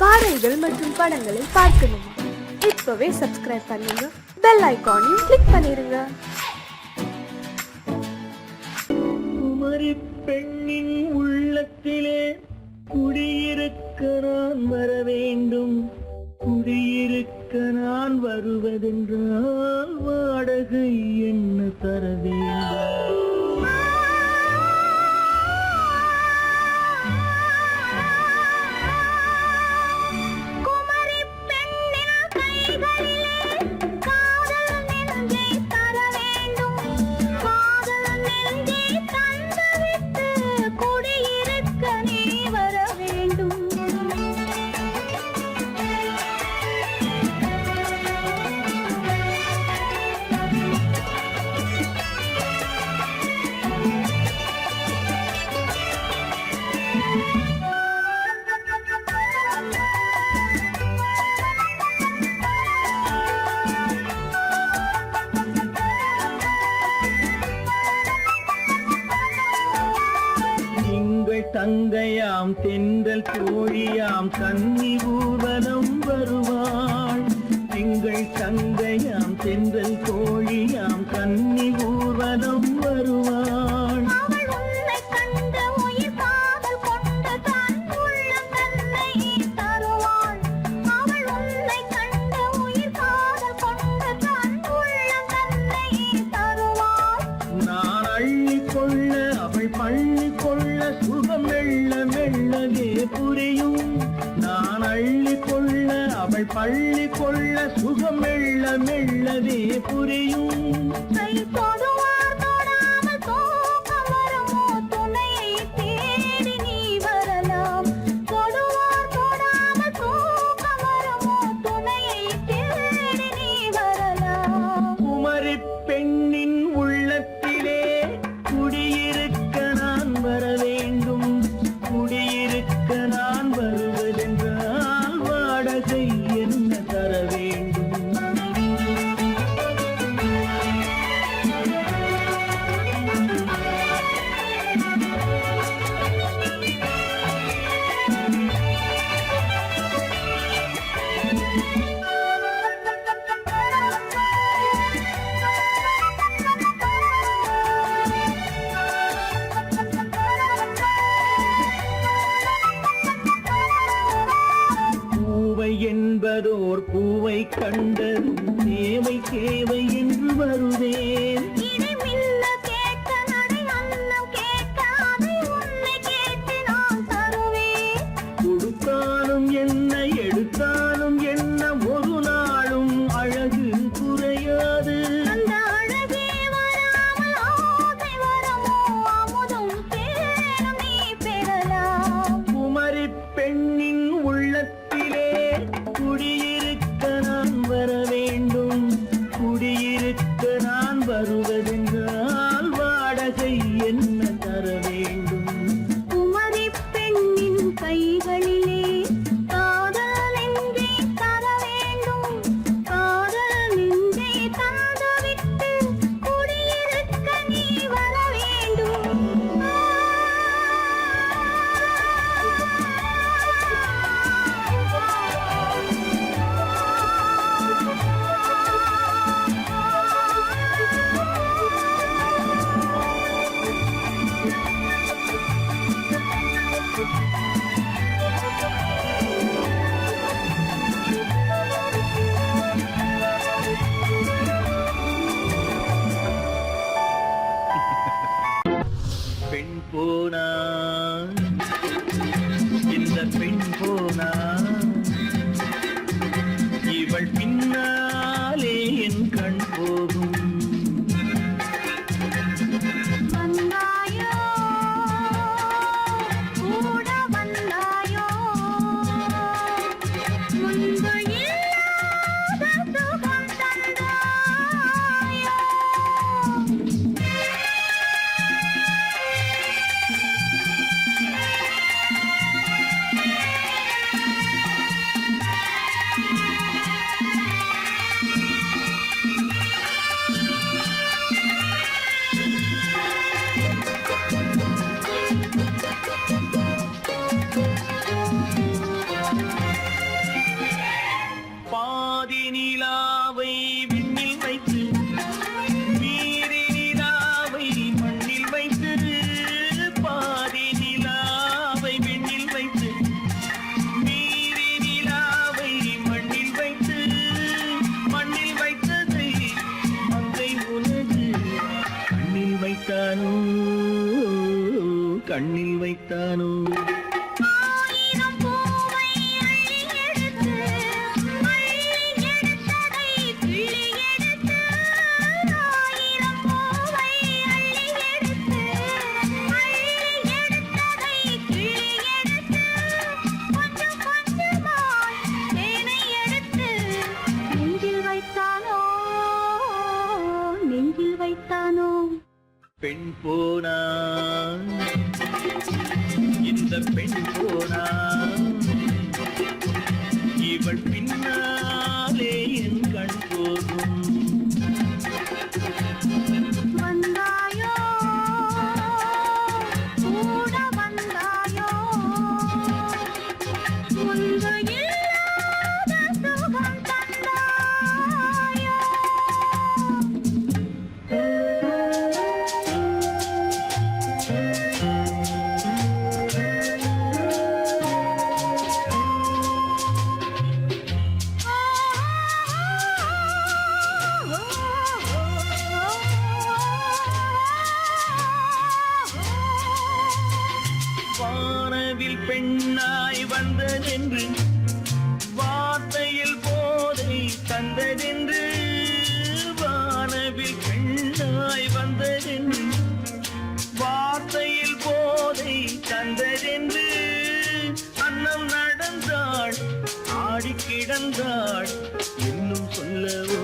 பாடல்கள் மற்றும் படங்களை பார்க்கணுமா? இப்பவே சப்ஸ்கிரைப் பண்ணுங்க, பெல் ஐகானையும் கிளிக் பண்ணிருங்க. குமரி பெண்ணின் உள்ளத்திலே குடியிருக்க நான் வர வேண்டும். குடியிருக்க நான் வருவதென்றால் வாடகை என்ன தர வேண்டும்? தங்கையாம் தென்றல் தோழியாம் கன்னி ஊர்வலம் வருவாள். எங்கள் தங்கையாம் தென்றல் தோழியாம் கன்னி ஊர்வலம் வருவாள். நான் அள்ளி கொள்ள அவள் பள்ளி கொள்ள சுகம் மெல்ல மெல்லவே புரியும். நான் அள்ளி கொள்ள அவள் பள்ளி கொள்ள சுகம் மெல்ல மெல்லவே புரியும். குமரி பெண்ணின் உள்ளத்திலே குடியிருக்க நான் வர வேண்டும். குடியிருக்க நான் வருவதென்றால் வாடகை என்ன தர வேண்டும்? பூவை என்பதோர் பூவை கண்டதும் தேவை தேவை என்று வருவேன். கொடுத்தாலும் என்ன எடுத்தாலும் என்ன ஒரு நாளும் அழகு குறையாது. குமரி பெண்ணின் உள்ளத்திலே குடியிருக்க நான் வர வேண்டும். குடியிருக்க நான் வருவதென்றால் வாடகை என்ன தர வேண்டும்? குமரி பெண்ணின் கைகளிலே காதல் நெஞ்சை தர வேண்டும். காதல் நெஞ்சை தந்துவிட்டு குடியிருக்க நீ வர வேண்டும். பெண் போனா இந்த பெண் போனா இவள் பின்னாலே என் கண் போகும். வந்தாயோ கூட வந்தாயோ முன்பு இல்லாத சுகம் தந்தாயோ. நினைத்தானோ ஆயிரம் பூவை அள்ளி எடுத்து அள்ளி எடுத்ததை கிள்ளி எடுத்து ஆயிரம் பூவை அள்ளி எடுத்து அள்ளி எடுத்ததை கிள்ளி எடுத்து கொஞ்சம் கொஞ்சமாய் தேனை எடுத்து நெஞ்சில் வைத்தானோ நெஞ்சில் வைத்தானோ பெண் போனா இந்த பெண் போனா இவள் பின்னாலே என் கண் போகும் வந்தாயோ கூட வந்தாயோ முன்பு இல்லாத சுகம் தந்தாயோ வானவில் பெண்ணாய் வந்ததென்று வார்த்தையில் போதை தந்ததென்று வானவில் பெண்ணாய் வந்ததென்று வார்த்தையில் போதை தந்ததென்று அன்னம் நடந்தாள் ஆடி கிடந்தாள் இன்னும் சொல்லவோ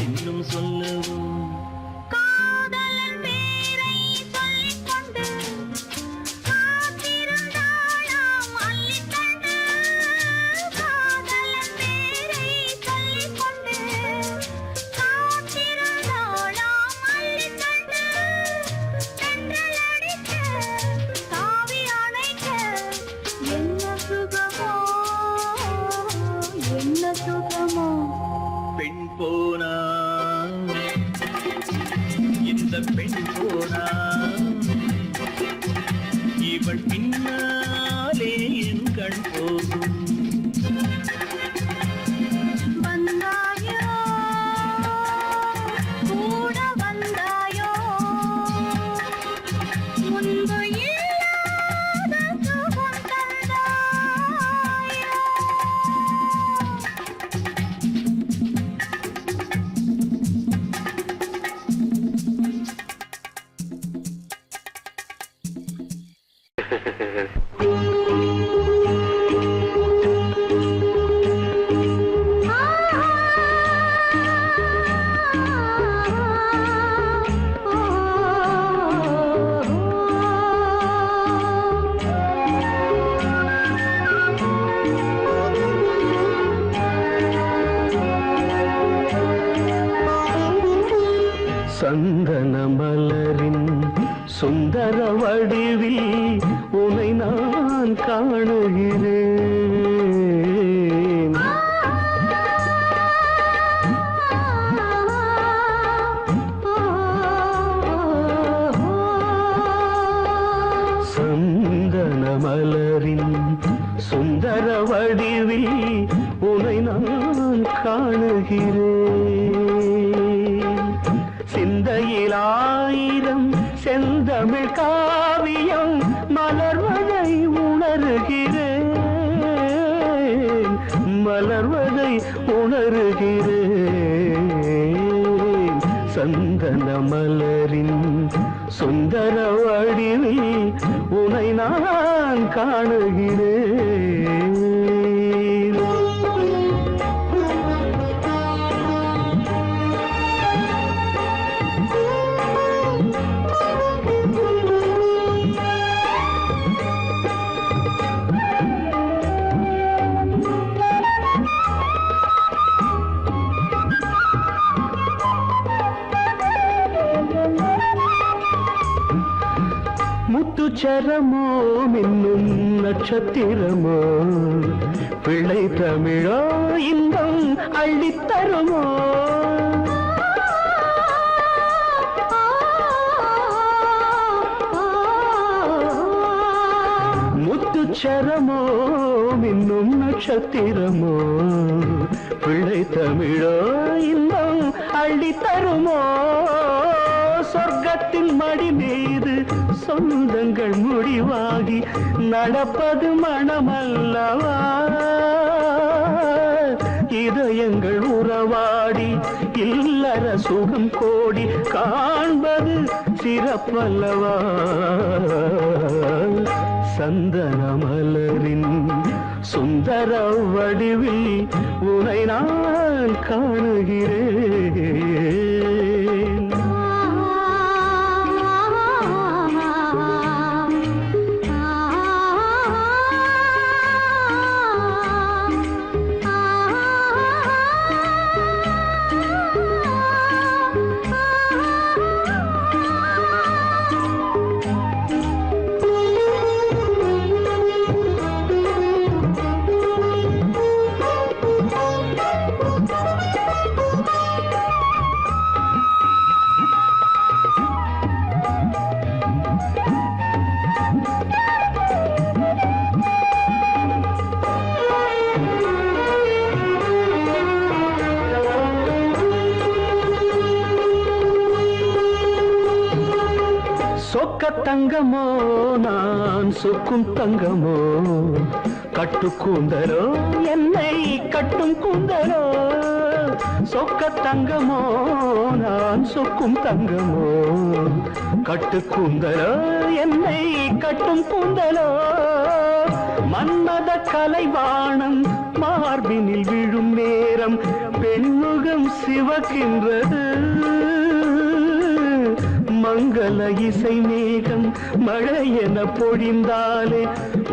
இன்னும் சொல்லவோ காதலன் பேரை சொல்லிக் கொண்டு காத்திருந்தாளாம் அள்ளிக்கண்டு காதலன் பேரை சொல்லிக் கொண்டு காத்திருந்தாளாம் அள்ளிக்கண்டு தென்றல் அடிக்க தாவி அணைக்க என்ன சுகமோ என்ன சுகமோ பெண் போனா இந்த பெண் போனா இவள் பின்னாலே என் கண் போகும் வந்தாயோ கூட வந்தாயோ முன்பு இல்லாத சுகம் தந்தாயோ சந்தன மலரின் சுந்தர வடிவில் உனை நான் காணுகிறேன் சந்தன மலரின் சுந்தர வடிவில் உனை நான் காணுகிறேன் சிந்தையில் ஆயிரம் செந்தமிழ் காவியம் மலர்வதை உணர்கிறேன் மலர்வதை உணர்கிறேன் சந்தன மலரின் சுந்தர வடிவில் உனை நான் காணுகிறேன் முத்துச்சரமோ மின்னும் நட்சத்திரமோ பிள்ளை தமிழோ இன்பம் அள்ளித்தருமோ முத்துச்சரமோ மின்னும் நட்சத்திரமோ பிள்ளை தமிழோ இன்பம் அள்ளித்தருமோ சொர்க்கத்தின் மடி மீது சொந்தங்கள் முடிவாகி நடப்பது மனமல்லவா இதயங்கள் உறவாடி இல்லற சுகம் கோடி காண்பது சிறப்பல்லவா சந்தன மலரின் சுந்தர வடிவில் உனை நான் காணுகிறேன் சொக்க தங்கமோ நான் சொக்கும் தங்கமோ கட்டு கூந்தலோ என்னை கட்டும் கூந்தலோ சொக்க தங்கமோ நான் சொக்கும் தங்கமோ கட்டு கூந்தலோ என்னை கட்டும் கூந்தலோ மன்மத கலைவாணம் மார்பினில் விழும் நேரம் பெண்முகம் சிவக்கின்றது மங்கள இசை மேகம் மழை என பொழிந்தாலே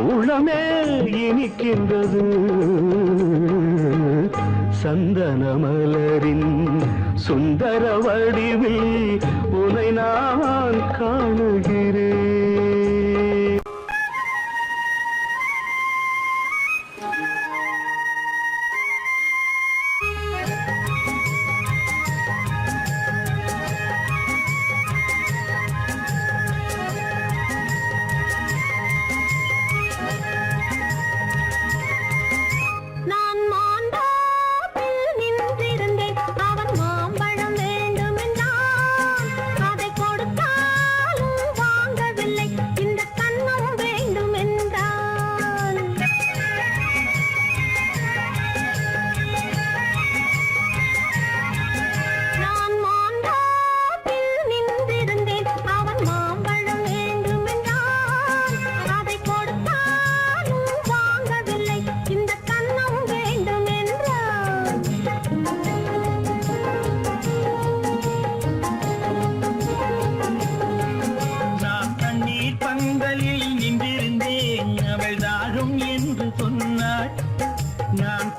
உளமே இனிக்கின்றது சந்தன மலரின் சுந்தர வடிவில் உனை நான் காணுகிறேன்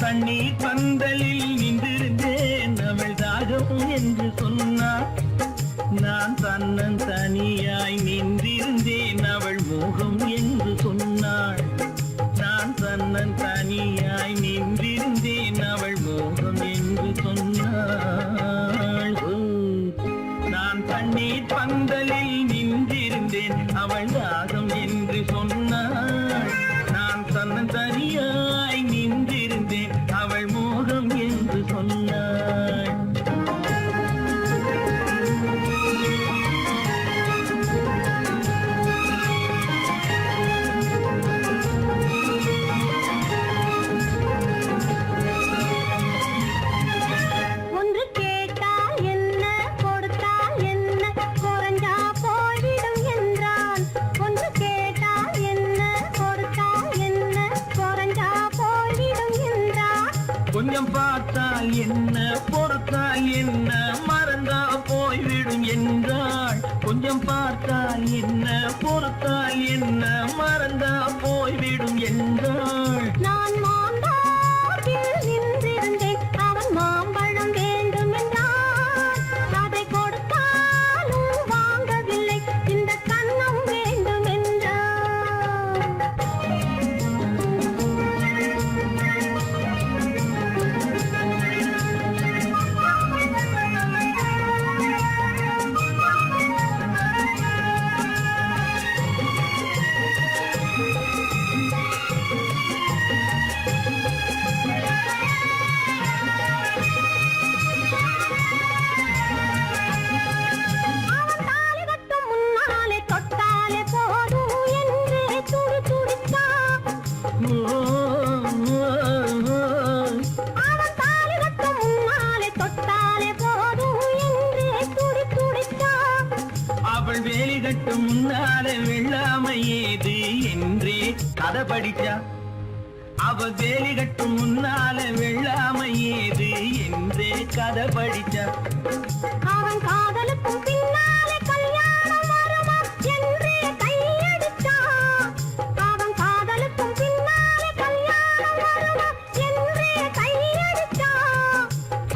தண்ணீர் பந்தலில் நின்றிருந்தேன் அவள் தாகம் என்று சொன்னாள் நான் தன்னன் தனியாய் நின்றிருந்தேன் அவள் மோகம் என்று சொன்னாள் நான் தன்னன் தனியாய் நின்றிருந்தேன் அவள் மோகம் என்று சொன்னாள் நான் தண்ணீர் பந்தலில் நின்றிருந்தேன் அவள் தாகம் என்று சொன்னாள் நான் தன்னன் தனியாய் நின்றிருந்தேன் அவள் மோகம் என்று சொன்னாள் ஒன்று கேட்டால் என்ன கொடுத்தால் என்ன குறைஞ்சா போய்விடும் என்றான் ஒன்று கேட்டால் என்ன கொடுத்தால் என்ன குறைஞ்சா போய்விடும் என்றான் கொஞ்சம் பார்த்தால் என்ன பொறுத்தால் என்ன மறந்தா போய்விடும் என்றாள் கொஞ்சம் பார்த்தால் என்ன பொறுத்தால் என்ன மறந்தா போய்விடும் என்றாள் நான் மாந்தாப்பில் நின்றிருந்தேன் அவன் மாம்பழம் வேண்டும் என்றான் அதை கொடுத்தாலும் வாங்கவில்லை இந்த கன்னம் வேண்டும் என்றான் அவன் தாலி கட்டும் முன்னாலே தொட்டாலே போதும் என்றே துடி துடித்தான். அவள் வேலி கட்டும் முன்னாலே வெள்ளாமை ஏது என்றே கதை படிச்சா. அவள் வேலி கட்டும் முன்னாலே வெள்ளாமை ஏது என்றே கதை படிச்சா. அவன் காதலுக்கும் பின்னாலே கல்யாணம் வருமா என்றே கையடித்தான். அவன் காதலுக்கும் பின்னாலே கல்யாணம் வருமா என்றே கையடித்தான்.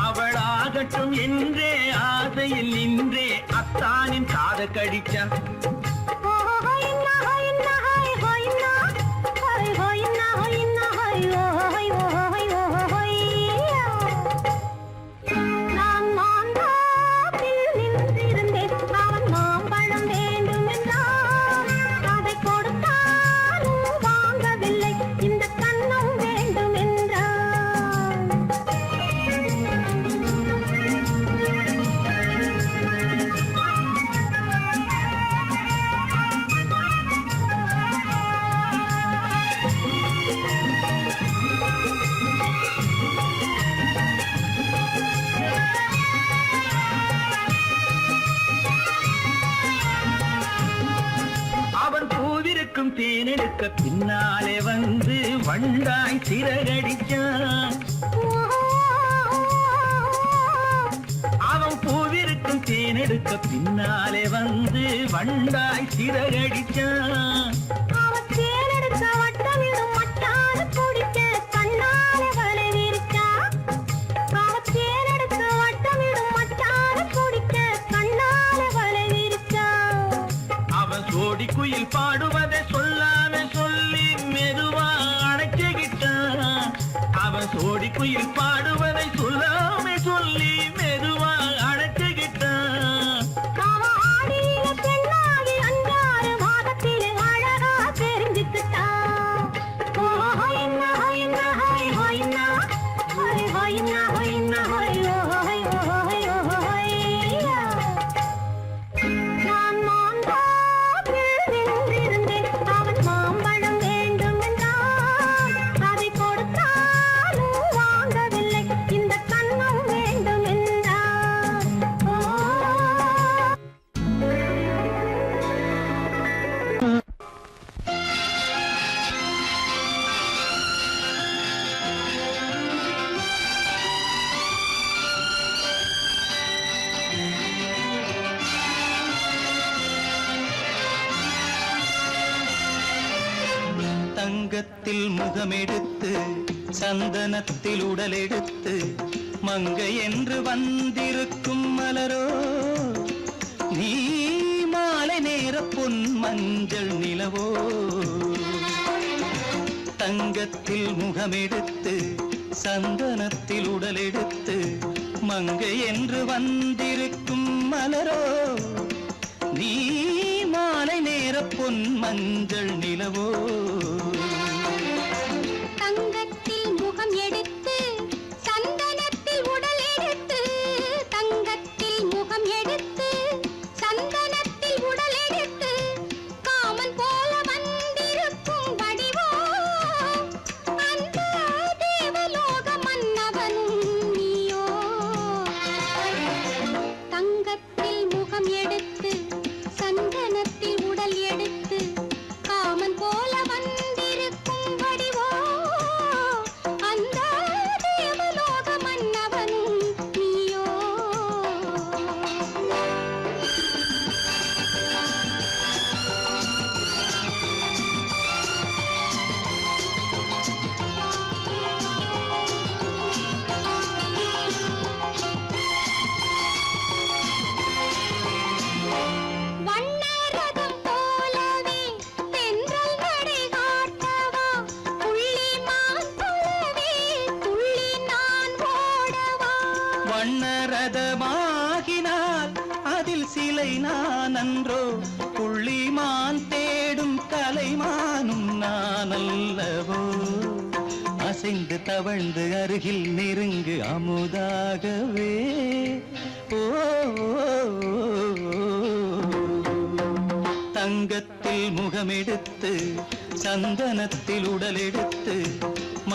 அவள் ஆகட்டும் என்றே ஆசையில் நின்றே அத்தானின் காத கடிச்சா. நான் மாந்தாப்பில் நின்றிருந்தேன். அவன் மாம்பழம் வேண்டும் என்றான். அதை கொடுத்தாலும் வாங்கவில்லை. இந்த கன்னம் வேண்டும் என்றான். அவன் பூவிருக்கும் தேனெடுக்க பின்னாலே வந்து வண்டாய் சிறகடிச்சான். அவன் பூவிருக்கும் தேனெடுக்க பின்னாலே வந்து வண்டாய் சிறகடிச்சான். அவன் தேனெடுக்க வட்டமிடும் மட்டான குடிக்க கண்ணாலே வலை விரிச்சா. அவன் தேனெடுக்க வட்டமிடும் மட்டான குடிக்க கண்ணாலே வலை விரிச்சா. அவன் சோடி குயில் பாடுவதை சொல்லாம சொல்லி மெதுவா அணைச்சுகிட்டான். அவன் சோடி குயில் பாடுவதை சொல்லாம சொல்லி மெதுவா அணைச்சுகிட்டான். அவன் ஆடிய பெண்ணாகி 5-6 மாதத்திலே அழகா தெரிஞ்சுக்கிட்டா. நான் மாந்தாப்பில் நின்றிருந்தேன். அவன் மாம்பழம் வேண்டும் என்றான். அதை கொடுத்தாலும் வாங்கவில்லை. இந்த கன்னம் வேண்டும் என்றான். தங்கத்தில் முகமெடுத்து சந்தனத்தில் உடலெடுத்து மங்கை என்று வந்திருக்கும் மலரோ நீ மாலை நேர பொன் மஞ்சள் நிலவோ. தங்கத்தில் முகமெடுத்து சந்தனத்தில் உடலெடுத்து மங்கை என்று வந்திருக்கும் மலரோ நீ மாலை நேர பொன் மஞ்சள் நிலவோ. தங்கத்தில் முகம் எடுத்து சந்தனத்தில் உடல் எடுத்து. தங்கத்தில் முகம் எடுத்து சந்தனத்தில் உடல் எடுத்து காமன் போல வந்திருக்கும் வடிவோ அந்த தேவலோக மன்னவனும் நீயோ. தங்கத்தில் முகம் எடுத்து சந்தனத்தில் உடல் எடுத்து காமன் போல வந்திருக்கும் வடிவோ அந்த தேவலோக மன்னவனும் நீயோ. வண்ணரதம் போலவே தென்றல் நடை காட்டவா. புள்ளிமான் போலவே துள்ளி நான் ஓடவா. வண்ணரதமாகினால் அதில் சிலை நான் அன்றோ புள்ளிமான் தேடும் கலைமானும் நான் அல்லவோ. அசைந்து தவழ்ந்து அருகில் நெருங்கு அமுதாகவே. ஓ தங்கத்தில் முகமெடுத்து சந்தனத்தில் உடலெடுத்து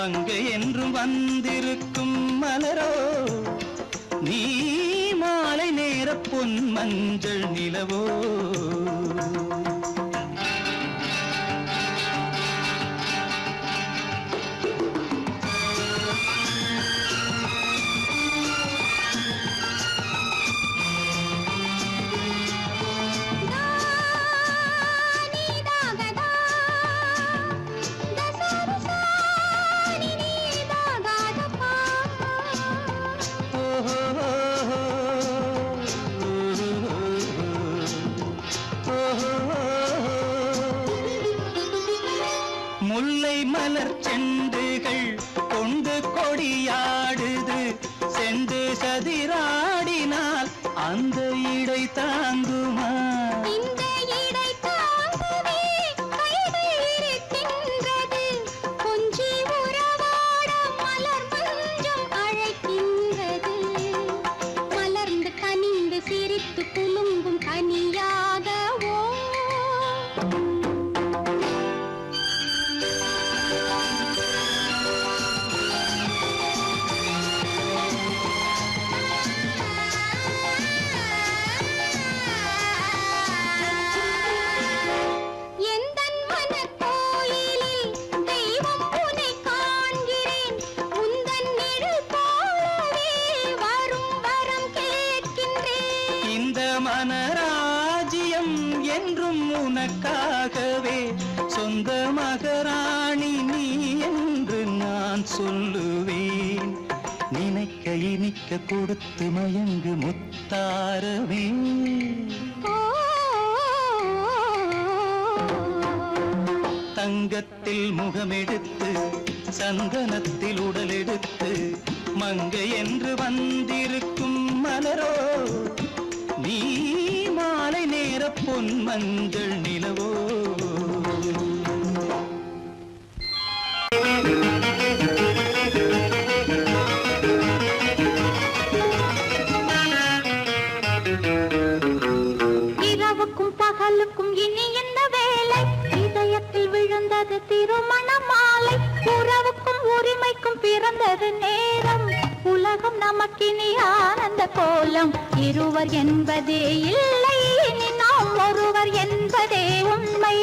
மங்கை என்றும் வந்திருக்கும் மலரோ நீ மாலை நேர பொன் மஞ்சள் நிலவோ முல்லை மலர் செண்டுகள் கொண்டு கொடியாடுது செண்டு சதிராடினால் அந்த இடை தாங்குமா இந்த இடை தாங்குவே கைகள் இருக்கின்றது கொஞ்சி உறவாட மலர் மஞ்சம் அழைக்கின்றது மலர்ந்து கனிந்து சிரித்து குலுங்கும் கனியாகவோ மனராஜ்யம் என்றும் உனக்காகவே சொந்த மகராணி நீ என்று நான் சொல்லுவேன் நினைக்க இனிக்க கொடுத்து மயங்கு முத்தாரவே தங்கத்தில் முகமெடுத்து சந்தனத்தில் உடலெடுத்து மங்கை என்று வந்திருக்கும் மலரோ நீ மாலை நேர பொன் மஞ்சள் நிலவோ இரவுக்கும் பகலுக்கும் இனி என்ன வேலை இதயத்தில் விழுந்தது திருமண மாலை உறவுக்கும் உரிமைக்கும் பிறந்தது நேரம் உலகம் நமக்கினி ஆனந்த கோலம் இருவர் என்பதே இல்லை இனி நாம் ஒருவர் என்பதே உண்மை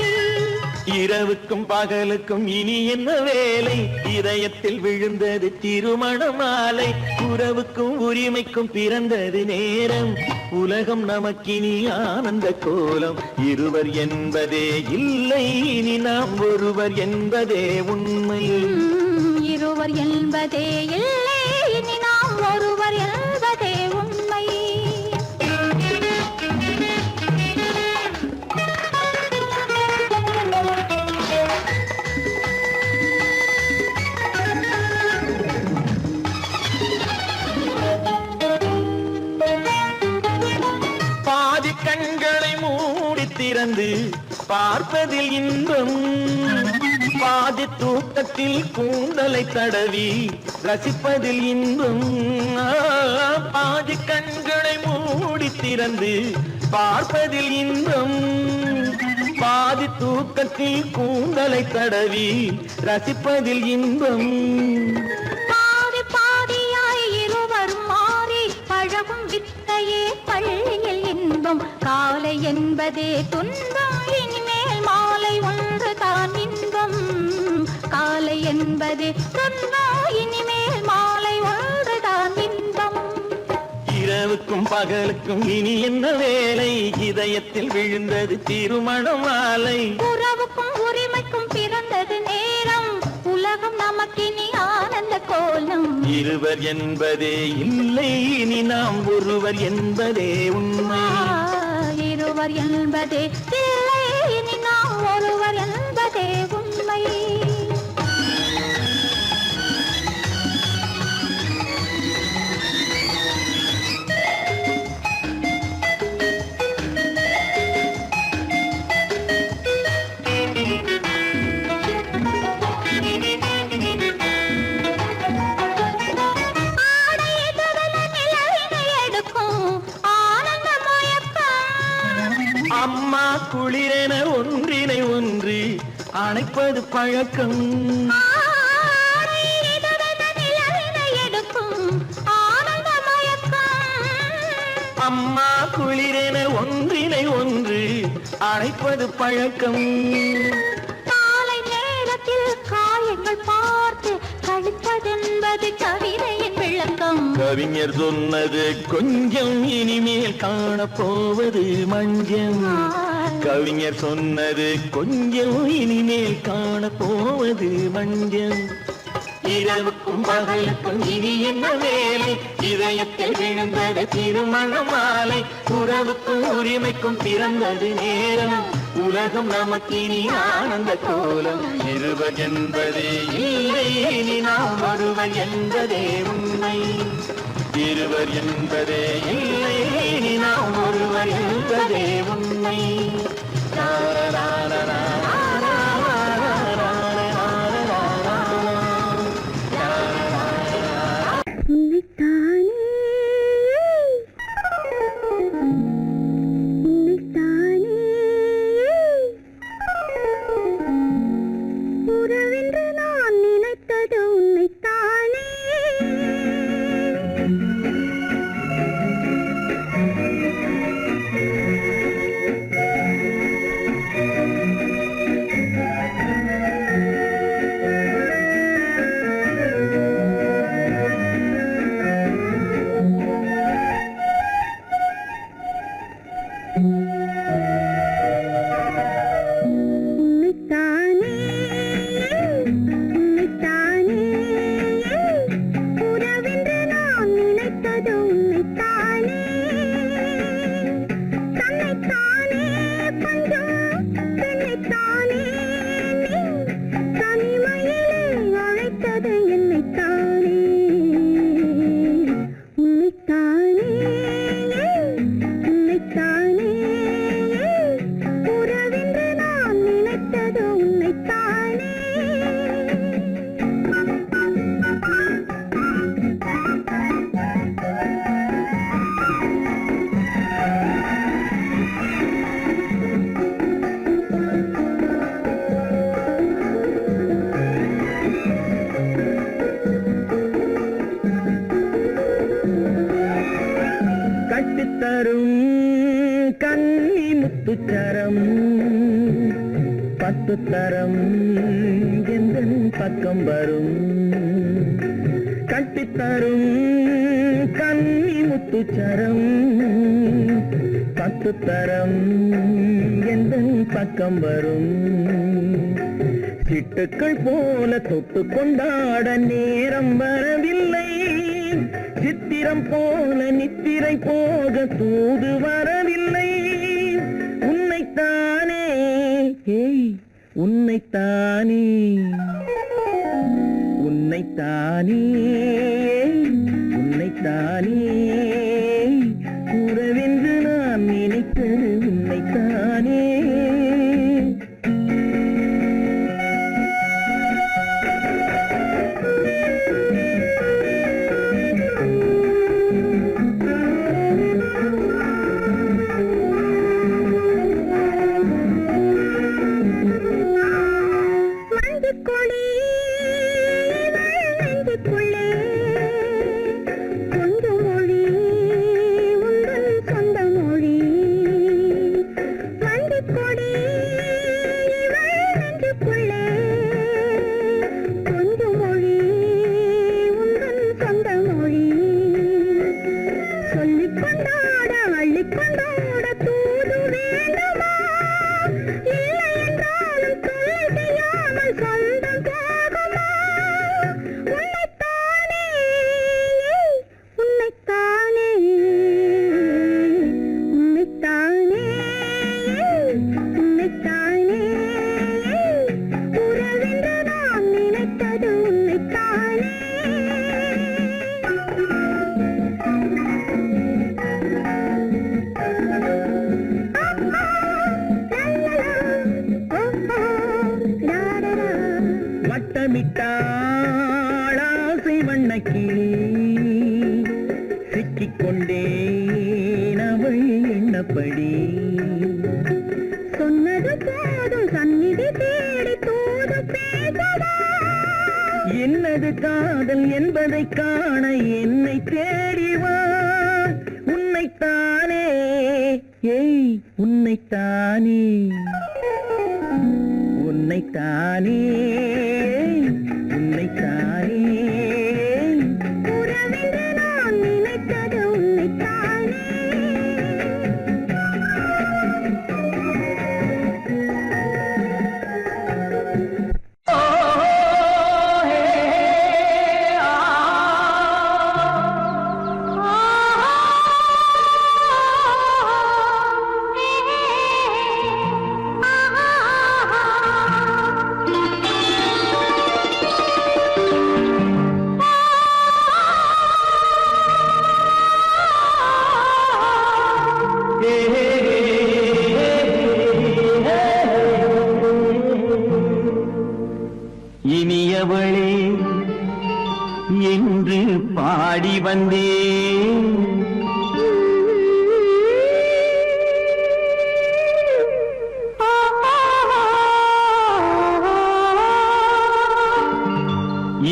இரவுக்கும் பகலுக்கும் இனி என்ன வேலை இதயத்தில் விழுந்தது திருமண மாலை உறவுக்கும் உரிமைக்கும் பிறந்தது நேரம் உலகம் நமக்கினி ஆனந்த கோலம் இருவர் என்பதே இல்லை இனி நாம் ஒருவர் என்பதே உண்மை இருவர் என்பதே இல்லை இனி நாம் ஒருவர் என்பதே உண்மை பாதி கண்களை மூடி திறந்து பார்ப்பதில் இன்பம் பாதி தூக்கத்தில் கூந்தலை தடவி ரசிப்பதில் இன்பம் பாதி கண்களை மூடி திறந்து பார்ப்பதில் இன்பம் பாதி தூக்கத்தில் கூந்தலை தடவி ரசிப்பதில் இன்பம் பாதி பாதியாய் இருவரும் மாறி பழகும் வித்தையே பள்ளியில் இன்பம் காலை என்பதே துன்பம் இனிமேல் மாலை ஒன்று தான் இன்பம் காலை என்பதே துன்பம் இனிமேல் மாலை ஒன்று தான் இன்பம் இரவுக்கும் பகலுக்கும் இனி என்ன வேலை இதயத்தில் விழுந்தது திருமண மாலை உறவுக்கும் உரிமைக்கும் பிறந்தது நேரம் உலகம் நமக்கினி ஆனந்த கோலம் இருவர் என்பதே இல்லை இனி நாம் ஒருவர் என்பதே உண்மை இருவர் என்பதே இல்லை இனி நாம் ஒருவர் என்பதே உண்மை அம்மா குளிரென ஒன்றினை ஒன்று அணைப்பது பழக்கம் அழைப்பது பழக்கம். காலை நேரத்தில் காயங்கள் பார்த்து கழிப்பதென்பது கவிதையின் விளக்கம். கவிஞர் சொன்னது கொஞ்சம், இனிமேல் காணப்போவது மஞ்சள். கவிஞர் சொன்னது கொஞ்சம், இனிமேல் காணப்போவது மஞ்சள். இரவுக்கும் பகலுக்கும் இனி என்ன வேலை, இதயத்தில் விழுந்தது திருமண மாலை. உறவுக்கும் உரிமைக்கும் பிறந்தது நேரம், உலகம் நமக்கினி ஆனந்த கோலம். இருவர் என்பதே இல்லை, இனி நாம் ஒருவர் என்பதே உண்மை. இருவர் என்பதே இல்லை, இனி நாம் ஒருவர் என்பதே உண்மை. உறவென்று நான் நினைத்தது உன்னைத்தானே. கட்டித்தரும் கன்னி முத்துச்சரம், 10 தரம் எந்தன் பக்கம் வரும். கட்டித்தரும் கன்னி முத்துச்சரம், 10 தரம் எந்தன் பக்கம் வரும். சிட்டுக்கள் போல தொட்டு கொண்டாட நேரம் வரவில்லை, சித்திரம் போல நித்திரை போக தூது வரவில்லை. உன்னைத்தானே, ஏய் உன்னைத்தானே, உன்னைத்தானே, உன்னைத்தானே. உறவென்று நான் நினைத்தது உன்னைத்தானே. வட்டமிட்டாளாசை வண்ணக்கிளி, சிக்கிக்கொண்டேன் அவள் எண்ணப்படி. சொன்னது போதும் சந்நிதி தேடி தூது பேசவா. என்னது காதல் என்பதை காண என்னை தேடிவா. உன்னைத்தானே, ஏய் உன்னைத்தானே உன்னைத்தானே உன்னைத்தானே உறவென்று நான் நினைத்தது உன்னைத்தானே. இனியவளே என்று பாடி வந்தேன்.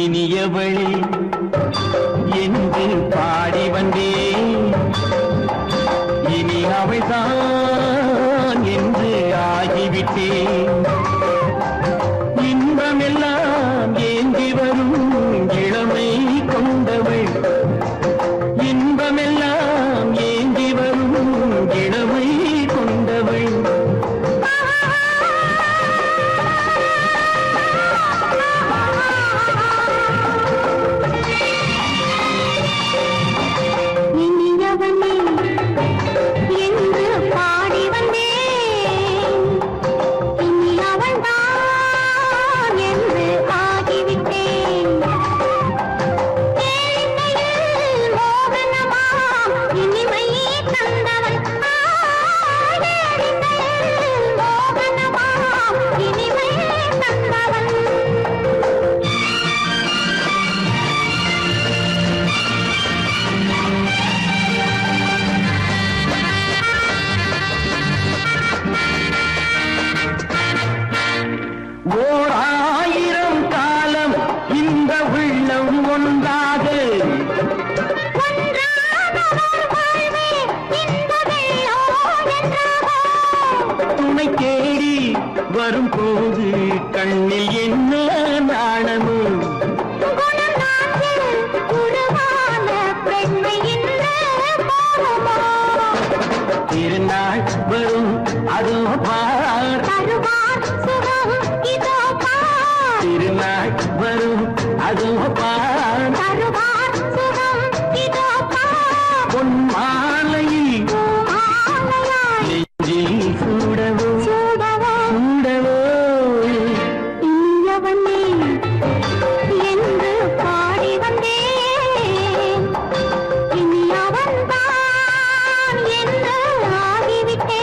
இனியவளே என்று பாடி வந்தேன். இனி அவள்தான் என்று ஆகிவிட்டேன். இன்பமெல்லாம் ஏந்தி வரும் இளமை கொண்டவள். இன்பமெல்லாம் ஏந்தி வரும் இளமை கொண்டவள். இனியவனே என்று பாடி வந்தேன். இனி அவள்தான் என்று ஆகிவிட்டேன். கேளிக்கையில் மோகனமாம் இனிமை தந்தவன். கேளிக்கையில் மோகனமாம் இனிமை தந்தவன். ஓர் ஆயிரம் காலம் இந்த உள்ளம் ஒன்றாக துணை தேடி வரும்போது கண்ணில் என்ன நாணமும். திருநாள் வரும் அதோ பார். திருநாள் வரும் அதோ பார். பொன் மாலையில் நெஞ்சில் சூடவோ சூடவோ. என்று பாடி வந்தேன். இனி அவன்தான் என்று ஆகிவிட்டேன்.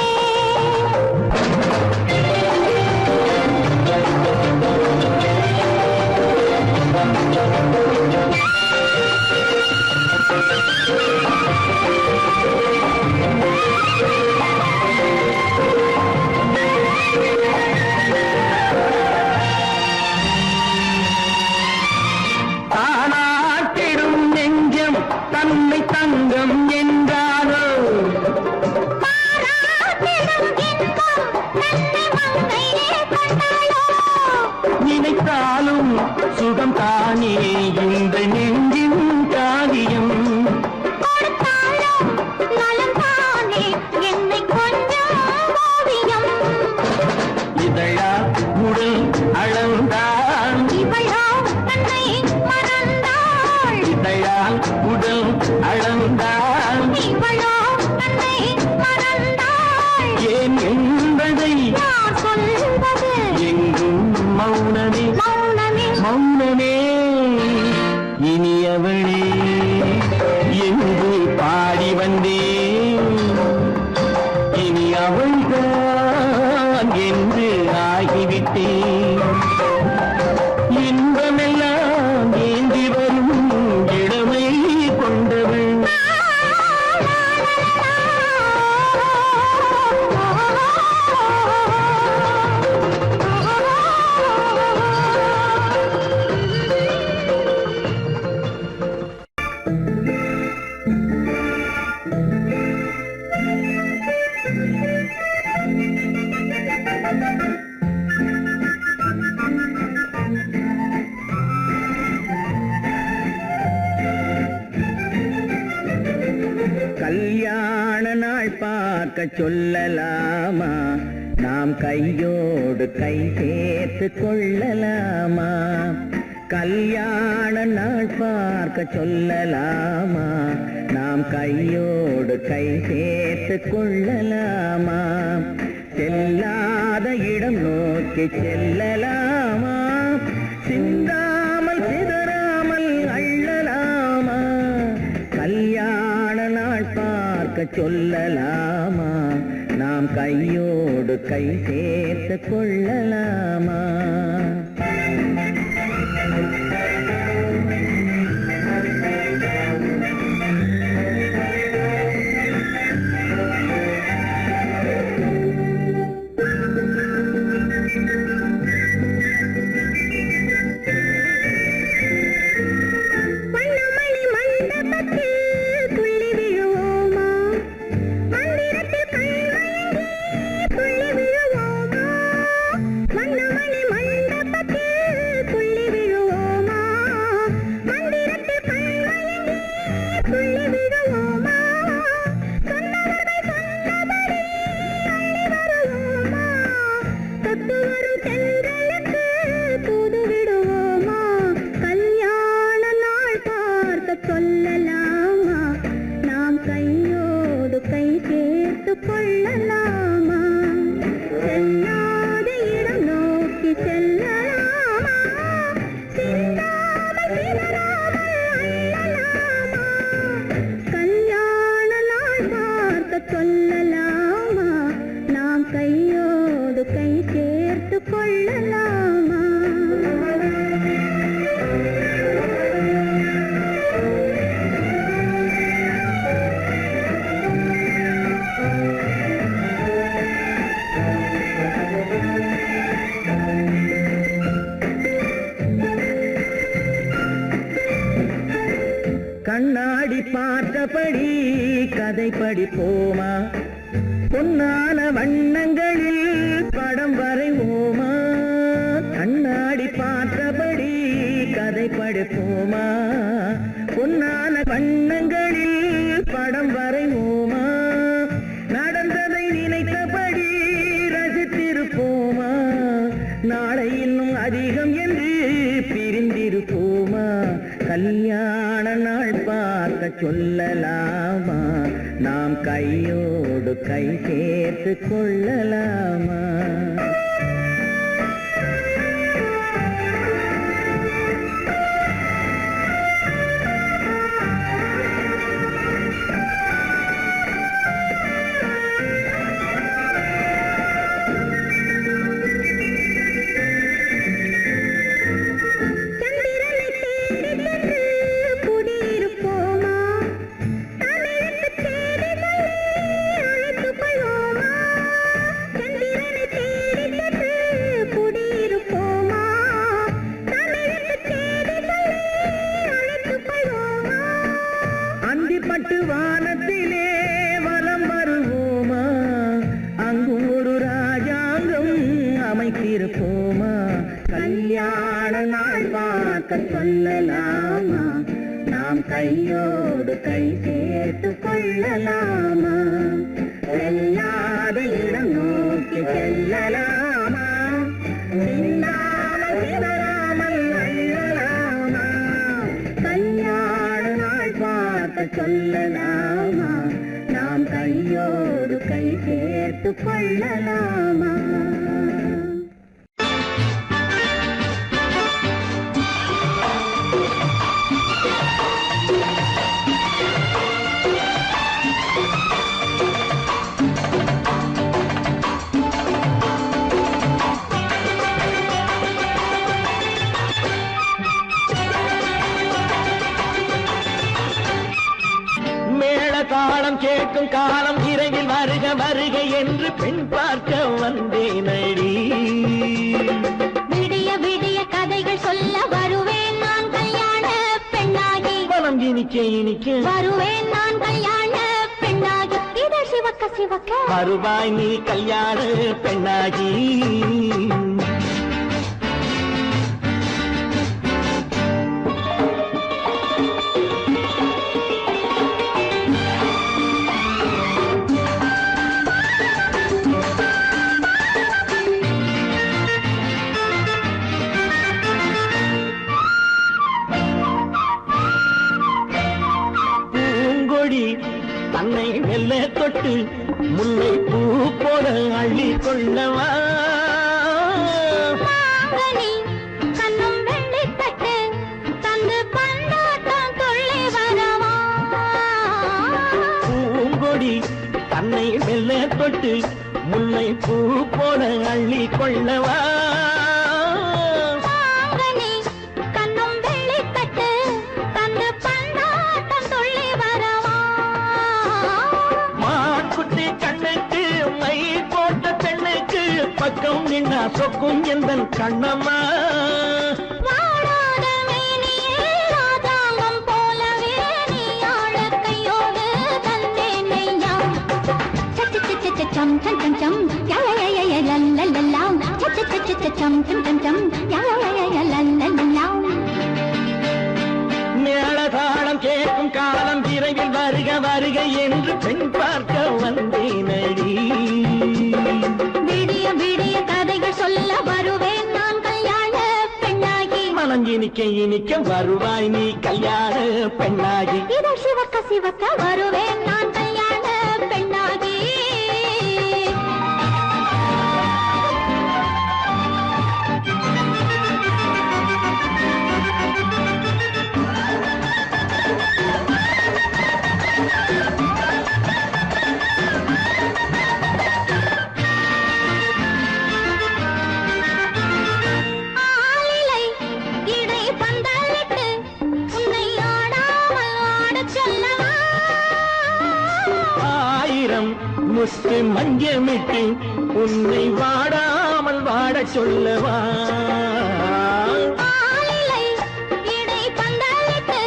தானாட்டிடும் நெஞ்சம் தன்னை தங்கம் என்றாரோ. நினைத்தாலும் சுகம் தானே இந்த நெஞ்சின் காரியம். இதழா உடல் அளந்தாள். இதழால் உடல் அளந்தாள். ஏன் என்பதை எங்கும் மௌனமே மௌனமே. இனியவளே என்று பாடி வந்தேன். இனி அவள்தான் என்று ஆகிவிட்டேன். இன்பமெல்லாம் ஏந்தி வரும் இளமை கொண்டவள். கல்யாண நாள் பார்க்க சொல்லலாமா, நாம் கையோடு கை சேர்த்து கொள்ளலாமா. கல்யாண நாள் பார்க்க சொல்லலாமா, நாம் கையோடு கை சேர்த்து கொள்ளலாமா. செல்லாத இடம் நோக்கி செல்லலாமா, சிந்தாமல் சிதறாமல் அள்ளலாமா. கல்யாண நாள் பார்க்க சொல்லலாமா, நாம் கையோடு கை சேர்த்து கொள்ளலாமா. கண்ணாடி பார்த்தபடி கதை படிப்போமா, பொன்னான வண்ணங்களில் படம் வரைவோமா. கண்ணாடி பார்த்தபடி கதை படிப்போமா, பொன்னான வண்ணங்களில் படம் வரைவோமா. நடந்ததை நினைத்தபடி ரசித்திருப்போமா, நாளை இன்னும் அதிகம் என்று பிரிந்திருப்போமா. கல்யாண நாள் பார்க்க சொல்லலாமா, நாம் கையோடு கை சேர்த்து கொள்ளலாமா. பட்டு வானத்திலே வலம் வருவோமா, அங்கும் ஒரு ராஜாங்கம் அமைத்திருப்போமா. கல்யாண நாள் பார்க்க சொல்லலாமா, நாம் கையோடு கை சேர்த்து கொள்ளலாமா. செல்லாத இடம் நோக்கி செல்லலாமா, சிந்தாமல் சிதறாமல் அள்ளலாமா. கல்யாண நாள் பார்க்க சொல்லலாமா, நாம் கையோடு கை சேர்த்து கொள்ளலாமா. தாளம் கேட்கும் காலம் இரவில் வருக வருக என்று பெண் பார்க்க வந்தேனடி. விடிய விடிய கதைகள் சொல்ல வருவேன் நான் கல்யாண பெண்ணாகி. மனம் இனிக்க இனிக்க வருவேன் நான் கல்யாண பெண்ணாகி. இது சிவக்க சிவக்க வருவாய் நீ கல்யாண பெண்ணாகி. தன்னை மெல்ல தொட்டு முல்லை பூ போல அள்ளி கொள்ளவா மாங்கனி கண்ணும் வெள்ளித்தட்டு தந்து பந்தாட்டம் துள்ளி வரவா பூங்கொடி தன்னை மெல்ல தொட்டு முல்லை பூ போல அள்ளி கொள்ளவா மாங்கனி கண்ணும் வெள்ளித்தட்டு தந்து பந்தாட்டம் துள்ளி வரவா மாக்குட்டி கண்ணுக்கு மை போட்ட பெண்ணுக்கு பக்கம் நின்னா சொக்கும் எந்தன் கண்ணம்மா வாடாத மேனியே ராஜாங்கம் போலவே நீ ஆள கையோடு தந்தேன் நெய்யா சம் சம் சம் சம் யா யா யா யா லல்லல்லா சம் சம் சம் யா யா யா யா லல்லல்லா மேளதாளம் கேட்கும் காலம் விரைவில் வருக வருக என்று பெண் பார்க்க வந்தேனடி விடிய விடிய கதைகள் சொல்ல வருவேன் நான் கல்யாண பெண்ணாகி மனம் இனிக்க இனிக்க வருவாய் நீ கல்யாண பெண்ணாகி இதை சிவக்க சிவக்க வருவேன் நான் கல்யாண பெண்ணாகி ஆளிலை இடை பந்தலிட்டு உன்னை ஆடாமல் ஆடச் சொல்லவா ஆயிரம் முத்து மஞ்சமிட்டு உன்னை வாடாமல் வாடச் சொல்லவா ஆளிலை இடை பந்தலிட்டு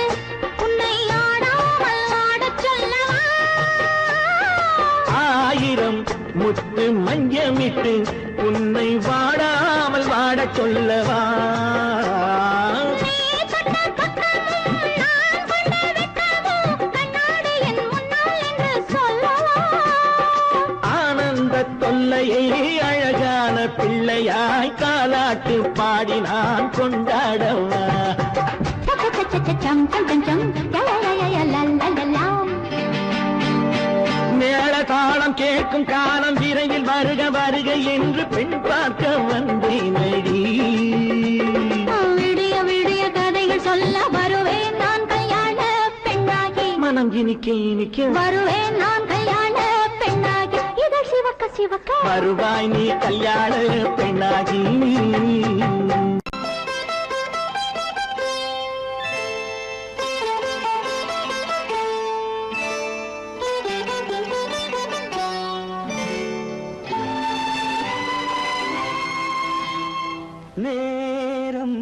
உன்னை ஆடாமல் ஆடச் சொல்லவா ஆயிரம் முத்து மஞ்சமிட்டு உன்னை வாடாமல் வாடச் சொல்லவா நீ தொட்ட பக்கமும் நான் கொண்ட வெட்கமும் கண்ணாடி என் முன்னால் என்று சொல்லவா ஆனந்த தொல்லையை அழகான பிள்ளையாய் காலாட்டு பாடி நான் கொண்டாடவா சம் சம் சம் சம் யா யா யா யா லல்லல்லா மேளதாளம் கேட்கும் காலம் விரைவில் வருக வருக என்று பெண் பார்க்க வந்தேனடி விடிய விடிய கதைகள் சொல்ல வருவேன் நான் கல்யாண பெண்ணாகி மனம் இனிக்க இனிக்க வருவேன் நான் கல்யாண பெண்ணாகி இதை சிவக்க சிவக்க வருவாய் நீ கல்யாண பெண்ணாகி நேரம்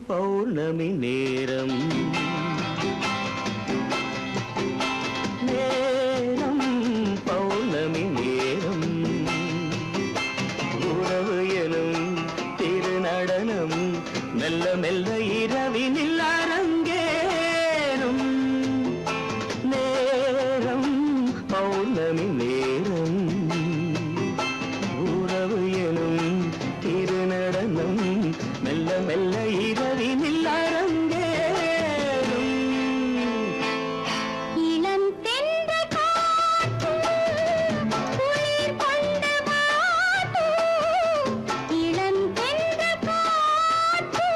பௌர்ணமி நேரம் நேரம் பௌர்ணமி நேரம் உறவு எனும் திருநடனம் மெல்ல மெல்ல இரவினில் அரங்கேறும் நேரம் பௌர்ணமி நேரம் உறவு எனும் திருநடனம் மெல்ல மெல்ல இரவினில் அரங்கேறும் இளம் தென்ற காற்று குளிர் கொண்ட வாட்டு இளம் தென்ற காற்று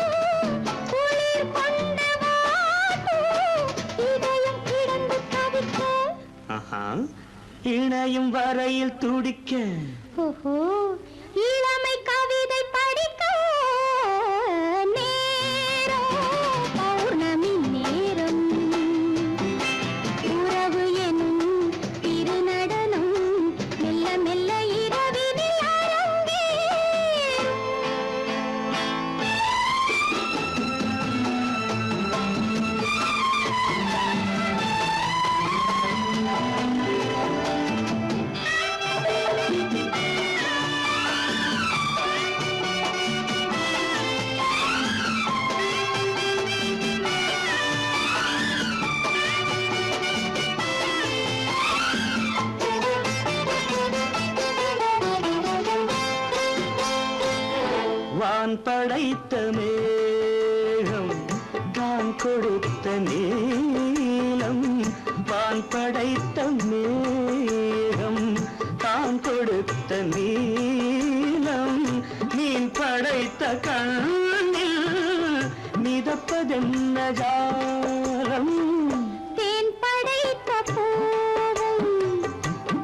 குளிர் கொண்ட வாட்டு இதயம் கிடந்து தவிக்க ஆஹா, இணையும் வரையில் துடிக்க ஓஹோ இளமை கவிதை படிக்க நேரம் பௌர்ணமி நேரம் உறவு எனும் திருநடனம் மெல்ல மெல்ல இரவினில் அரங்கேறும் வான் படைத்த மேகம் தான் கொடுத்த நீலம் வான் நான் படைத்த மேகம் தான் கொடுத்த நீலம் மீன் படைத்த கண்ணில் மிதப்பதென்ன ஜாலம் தேன் படைத்த பூவும்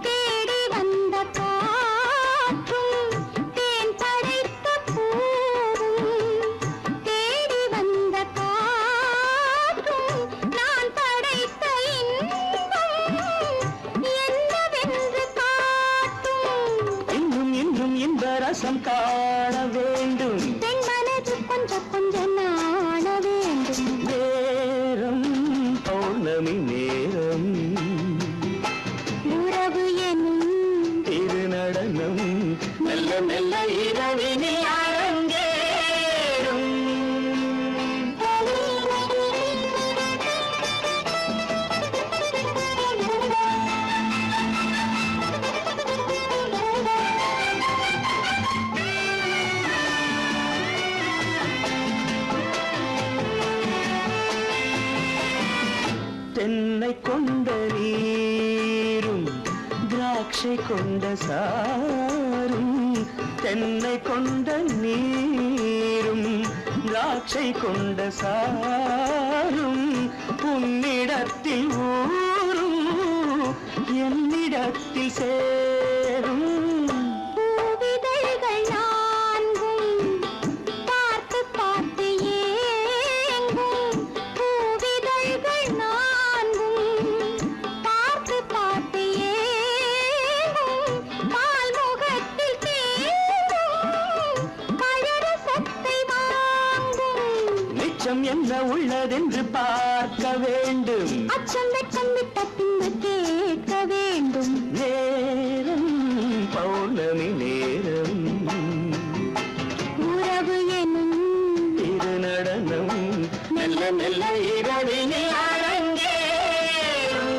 தேடி வந்த காற்றும் தேன் படைத்த பூவும் தேடி வந்த காற்றும் நான் படைத்த இன்பம் என்னவென்று காட்டும் இன்னும் இன்னும் இந்த ரசம் காண வேண்டும் பெண் மனது கொஞ்சம் கொஞ்சம் நாண வேண்டும் நேரம் பௌர்ணமி நேரம் உறவு எனும் திருநடனம் மெல்ல மெல்ல இரவினில் அரங்கேறும் தென்னை கொண்ட நீரும் திராட்சை கொண்ட சாரும் தென்னை கொண்ட நீரும் திராட்சை கொண்ட சாரும் உன்னிடத்தில் ஊரும் என்னிடத்தில் சேரும் பூவிதழ்கள் நான்கும் பார்த்து பார்த்து ஏங்கும் பூவிதழ்கள் நான்கும் பார்த்து பார்த்து ஏங்கும் பால்முகத்தில் தேங்கும் பழரசத்தை வாங்கும் நிச்சம் என்ன உள்ளதென்று பார்க்க வேண்டும் அச்சம் வெச்சம் விட்ட பின்பு கேட்க வேண்டும் நேரம் பௌர்ணமி நேரம் உறவு எனும் திருநடனம் மெல்ல மெல்ல இரவினில் அரங்கேறும்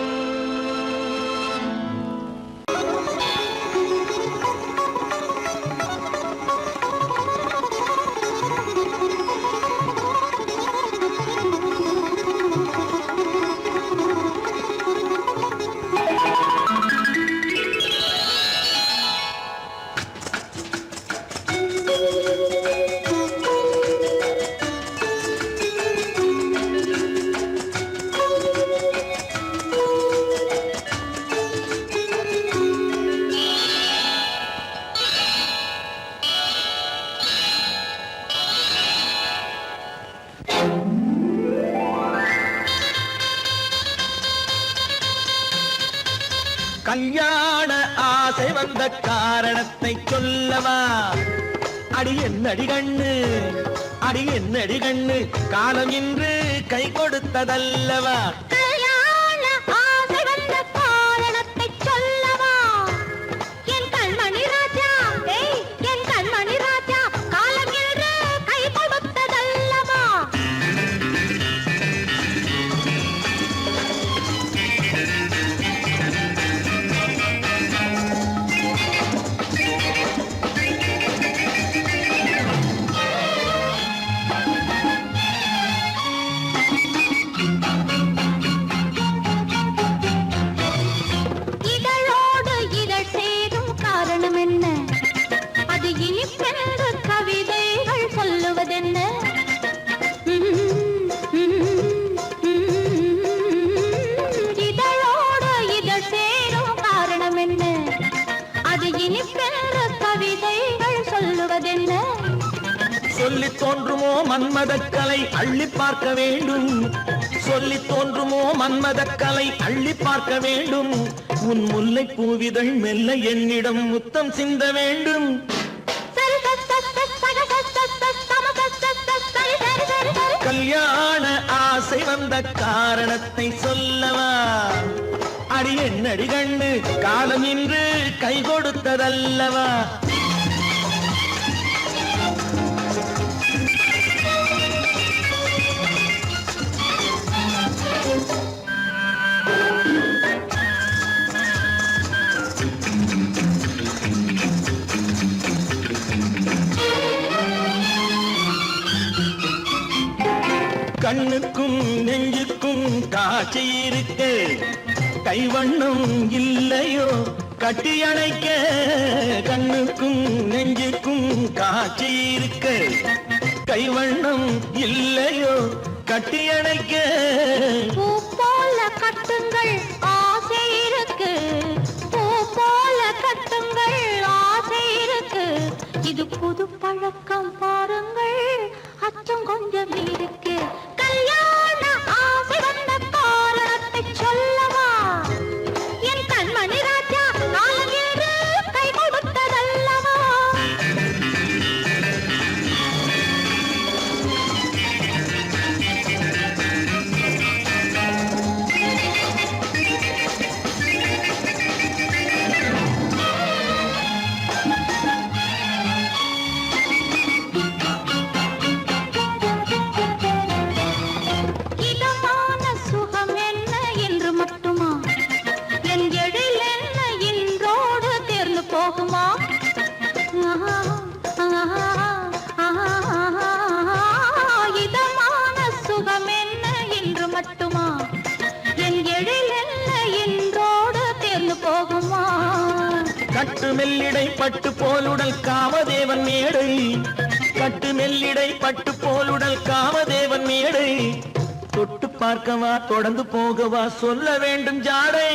கல்யாண ஆசை வந்த காரணத்தை சொல்லவா அடி என்னடி கண்ணு அடி என்னடி கண்ணு காலம் இன்று கை கொடுத்ததல்லவா கல்யாண ஆசை வந்த காரணத்தை சொல்லவா என் கண்மணி ராஜா என் கண்மணி ராஜா காலம் என்று கை கொடுத்ததல்லவா இதழோடு இதழ் சேரும் காரணம் என்ன அது இனிப்பென்று கவிதைகள் சொல்லுவதென்ன இதழோடு இதழ் சேரும் காரணம் என்ன அது இனிப்பென்று கவிதைகள் சொல்லுவதென்ன சொல்லி தோன்றுமோ மன்மதக்கலை அள்ளி பார்க்க வேண்டும் சொல்லி தோன்றுமோ மன்மதக்கலை அள்ளி பார்க்க வேண்டும் உன் முல்லை பூவிதழ் மெல்ல என்னிடம் முத்தம் சிந்த வேண்டும் கல்யாண ஆசை வந்த காரணத்தை சொல்லவா அடி என்னடி கண்ணு காலம் இன்று கை கொடுத்ததல்லவா கண்ணுக்கும் நெஞ்சுக்கும் காட்சி இருக்கு கைவண்ணம் இல்லையோ கட்டி அணைக்க கண்ணுக்கும் நெஞ்சுக்கும் காட்சி இருக்க கைவண்ணம் இல்லையோ கட்டி அணைக்க பூ போல கட்டுங்கள் ஆசை இருக்கு பூ போல கட்டுங்கள் ஆசை இருக்கு இது புது பழக்கம் பாருங்கள் அச்சம் கொஞ்சம் இருக்கு கல்யாண ஆசை வந்த காரணத்தை சொல்லவா என் கண்மணி ராஜா நாளேறு கை கொடுத்ததல்லவா இதமான சுகம் என்ன என்று மட்டுமா என் எழில் என்ன இன்றோடு தேர்ந்து போகுமா இதமான சுகம் என்ன என்று மட்டுமா என் எழில் என்ன இன்றோடு தேர்ந்து போகுமா கட்டு மெல்லிடை பட்டு போலுடல் காமதேவன் மேடை கட்டு மெல்லிடை பட்டு போலுடல் காமதேவன் மேடை தொட்டு பார்க்கவா தொடர்ந்து போகவா சொல்ல வேண்டும் ஜாடை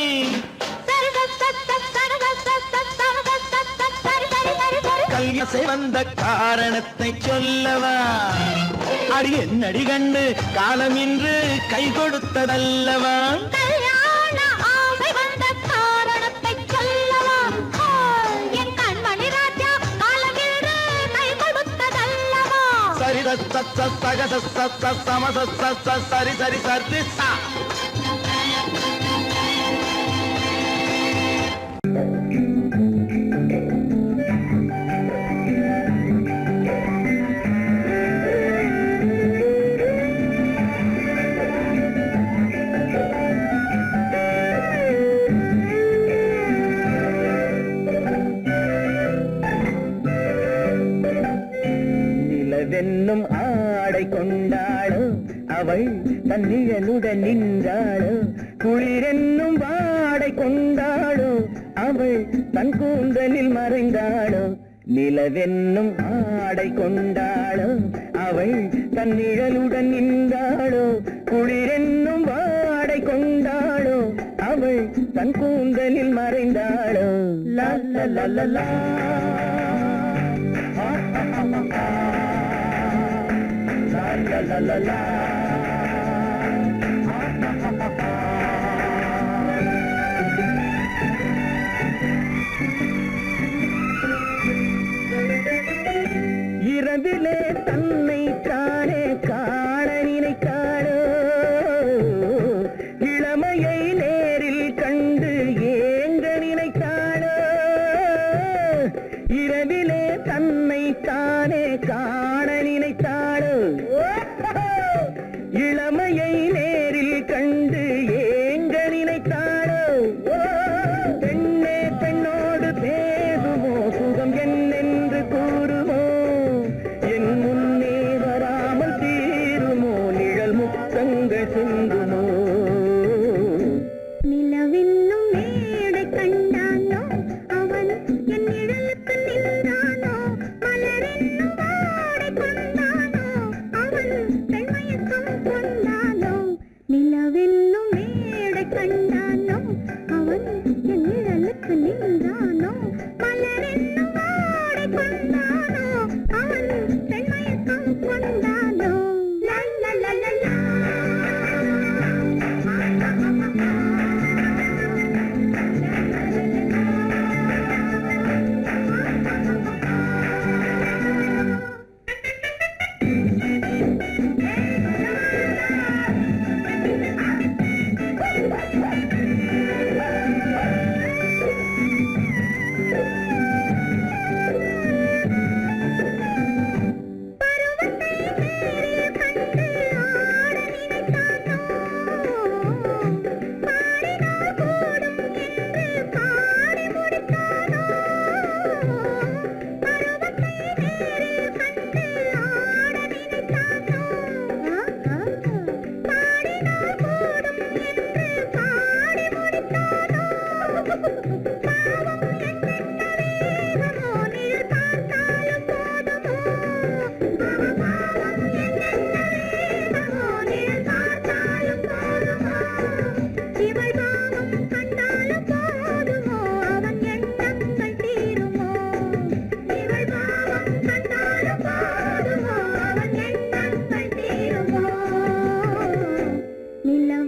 கல்யாசை வந்த காரணத்தை சொல்லவா அடி என்னடி கண்டு காலம் இன்று கை கொடுத்ததல்லவா கல்யாண ஆசை வந்த காரணத்தை சொல்லவா என் கண்மணி ராஜா காலமில்லை கை கொடுத்ததல்லவா சரி சக சம சரி சரி சரி சா நிலவென்னும் ஆடை கொண்டாளோ அவள் தன்னிழலுடன் நின்றாளோ குளிரென்னும் வாடை கொண்டாளோ அவள் தன் கூந்தலில் மறைந்தாளோ நிலவென்னும் ஆடை கொண்டாளோ அவள் தன் நிழலுடன் நின்றாளோ குளிரென்னும் வாடை கொண்டாளோ அவள் தன் கூந்தலில் மறைந்தாளோ லா லா லா லா லா la la la la இரவிலே தன்னை காணே காண நினைக்காளோ இளமையை நேரில் கண்டு ஏங்க நினைக்காளோ இரவிலே தன்னை தானே காண நினைத்தாளோ இளமையை நேரில் கண்டு ஏங்க நினைத்தாளோ பெண்ணே பெண்ணோடு பேசுமோ சுகம் என்னென்று கூறுமோ என் முன்னே வராமல் தீருமோ நிழல் முத்தங்கள் சிந்துமோ நிலவென்னும் மேடை கண்டானோ அவன் என் நிழலுக்கு நின்றானோ மலரென்னும் வாடை கொண்டானோ அவன் பெண்மயக்கம் கொண்டானோ நிலவென்னும் மேடை கண்டானோ அவன் என் நிழலுக்கு நின்றானோ மலரென்னும் வாடை கொண்டானோ அவன் பெண்மயக்கம் கொண்டானோ லா லா லா லா லா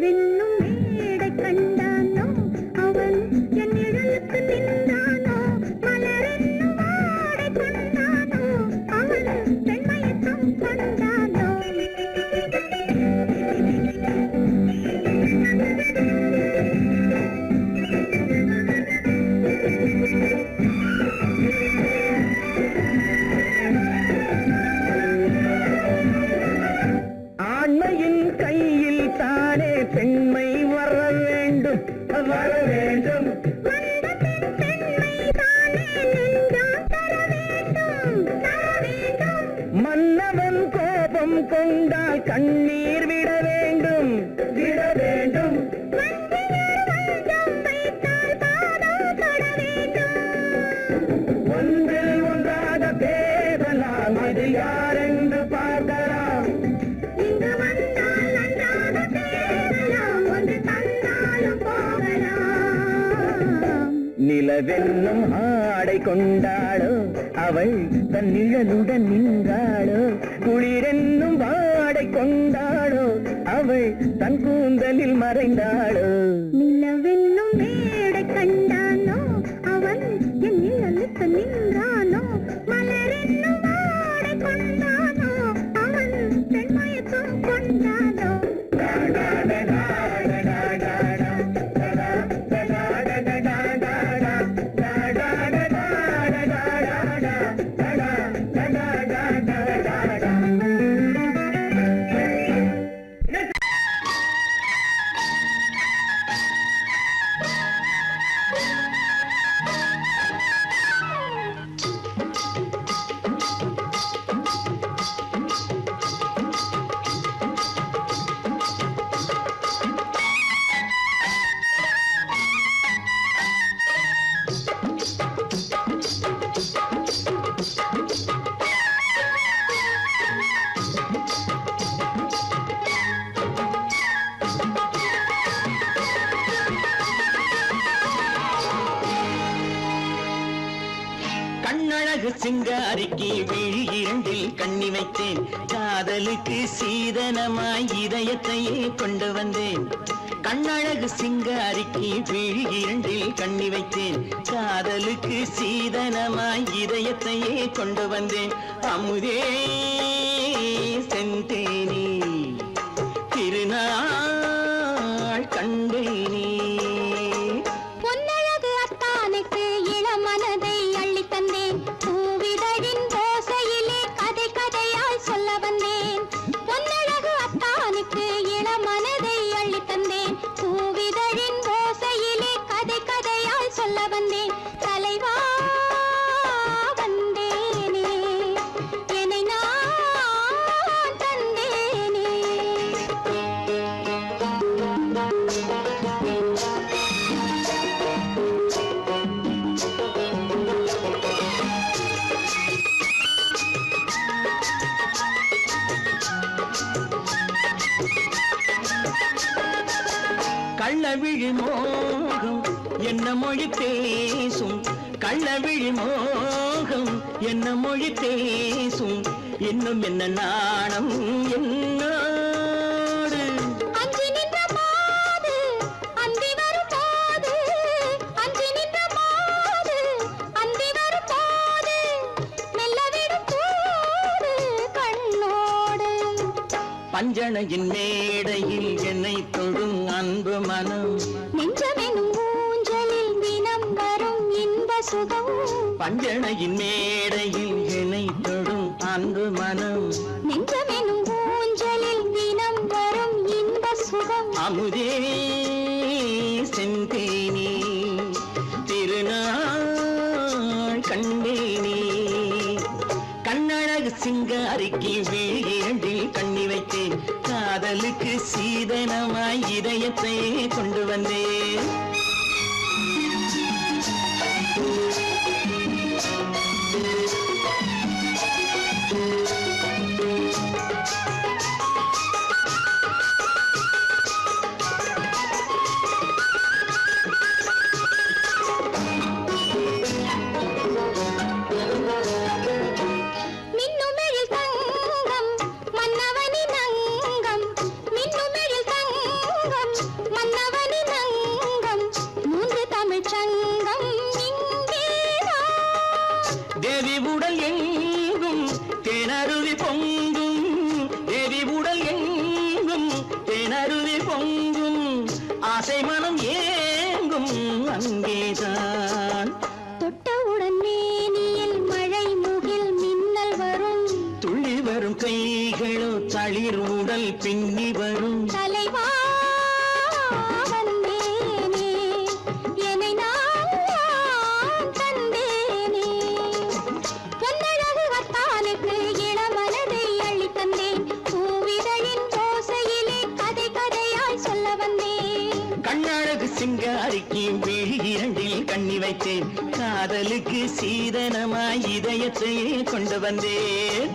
நிலவென்னும் மேடை கண்டானோ அவன் என் நிழலுக்கு நின்றானோ மலரென்னும் ஆடை கொண்டானோ அவன் பெண்மயக்கம் கொண்டானோ ஆண்மையின் கையில் தானே பெண்மை வர வேண்டும் வர வேண்டும் மன்னவன் கோபம் கொண்டால் கண்ணீர் விட வேண்டும் விட வேண்டும் ஒன்றில் ஒன்றாக பேசலாம் அது யாரென்று பார்க்கலாம் இங்கு வந்தால் நன்றாக பேசலாம் ஒன்று தந்தாலும் போகலாம் நிலவென்னும் ஆடை கொண்டாளோ அவள் தன் நிழலுடன் நின்றாளோ குளிரென்னும் வாடை கொண்டாளோ அவள் தன் கூந்தலில் மறைந்தாளோ நிலவென்னும் மேடை கண்டானோ அவன் என் நிழலுக்கு நின்றானோ மலரென்னும் ஆடை கொண்டானோ அவன் பெண்மயக்கம் கொண்டானோ கண்ணழகு சிங்காரிக்கு விழி இரண்டில் கண்ணி வைத்தேன் காதலுக்கு சீதனமாய் இதயத்தையே கொண்டு வந்தேன் கண்ணழகு சிங்காரிக்கு விழி இரண்டில் கண்ணி வைத்தேன் காதலுக்கு சீதனமாய் இதயத்தையே கொண்டு வந்தேன் அமுதே செந்தேனே திருநாள் கண்டேனே பொன்னழகு அத்தானுக்கு இளமனதை அள்ளி தந்தேன் பூவிதழின் ஓசையிலே கதை கதையாய் சொல்ல வந்தேன் பொன்னழகு அத்தானுக்கு இளமனதை அள்ளி தந்தேன் பூவிதழின் ஓசையிலே கதை கதையாய் சொல்ல வந்தேன் தலைவா வந்தேனே என்னை நான் தந்தேனே கள்ளவிழி மோகம் என்ன மொழி பேசும் கள்ளவிழி மோகம் என்ன மொழி பேசும் இன்னும் என்ன நாணம் என்னோடு அஞ்சி நின்ற மாது அந்தி வரும் போது அஞ்சி நின்ற மாது அந்தி வரும் போது மெல்ல விடும் போது கண்ணோடு பஞ்சணையின் மேடையில் என்னை தொடும் அன்பு மனம் நெஞ்சமெனும் ஊஞ்சலில் தினம் வரும் இன்ப சுகம் பஞ்சணையின் மேடையில் என்னை தொடும் அன்பு மனம் நெஞ்சமெனும் ஊஞ்சலில் தினம் வரும் இன்ப சுகம் அமுதே செந்தேனே திருநாள் கண்டேனே கண்ணழகு சிங்காரிக்கு விழி இரண்டில் கண்ணி வைத்தேன் காதலுக்கு சீதனமாய் இதயத்தை கொண்டு வந்தேன் மின்னுமெழில் தங்கம் மன்னவனின் அங்கம் மின்னுமெழில் தங்கம் ஆசை மனம் ஏங்கும் அங்கேதான். தொட்டவுடன் மேனியில் மழை முகில் மின்னல் வரும், துள்ளி வரும் கைகளோ தளிர் உடல் பின்னி வரும். தலைவா வந்தேனே, என்னை நான் தந்தேனே. பொன்னழகு வத்தானுக்கு இளமனதை அள்ளித் தந்தேன், பூவிதழின் ஓசையிலே கதை கதையாய் சொல்ல வந்தேன். கண்ணழகு சிங்காரிக்கு விழி இரண்டில் கண்ணி வைத்தேன், காதலுக்கு சீதனமாய் இதயத்தையே கொண்டு வந்தேன்.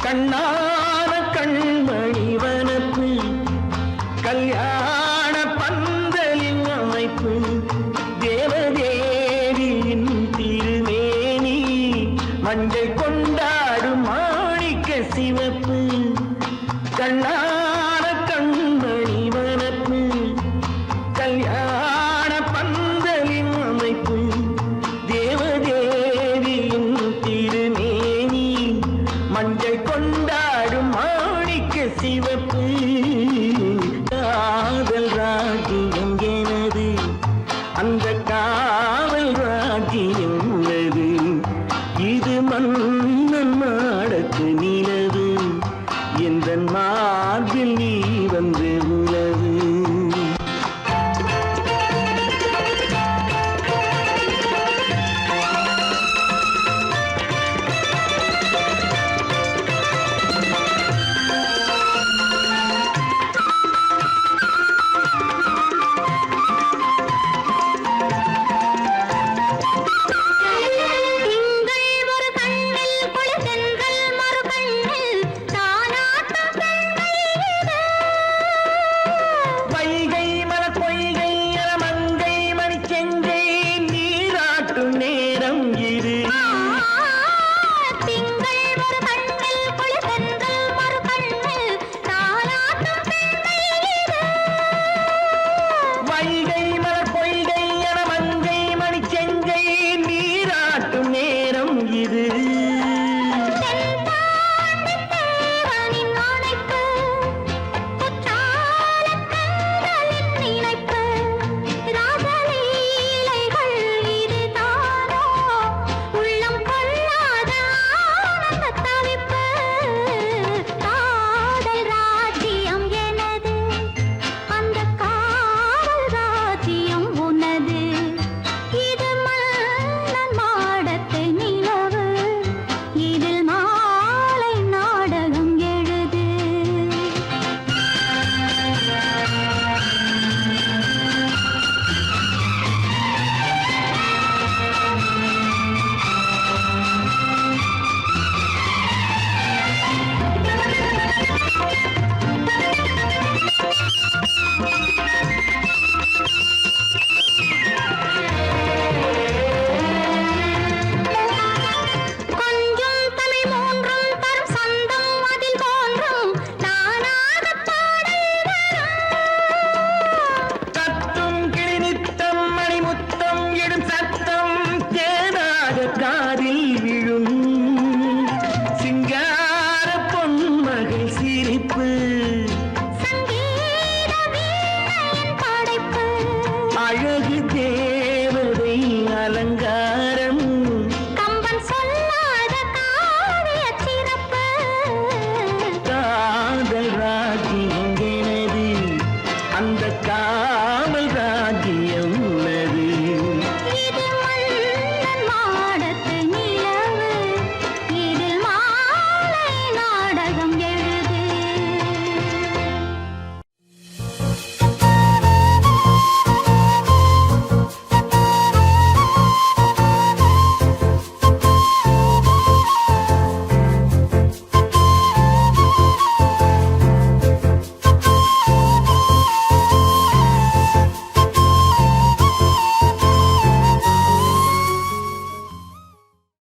கண்ணான கண்மணி வனப்பு, கல்யாண பந்தலின் அமைப்பு, தேவதேவியின் திருமேனி, மஞ்சள் கொண்டாடும் மாணிக்க சிவப்பு. கண்ணான கண்மணி வனப்பு, கல்யாண பந்தலின் அமைப்பு, தேவதேவியின் திருமேனி, மஞ்சள் கொண்டாடும் மாணிக்க சிவப்பு. காதல் ராஜ்யம் எனது, அந்த காவல் ராஜ்யம் உள்ளது. இது மன்னன் மாடத்து நிலவு, எந்த மார்பில் நீ வந்து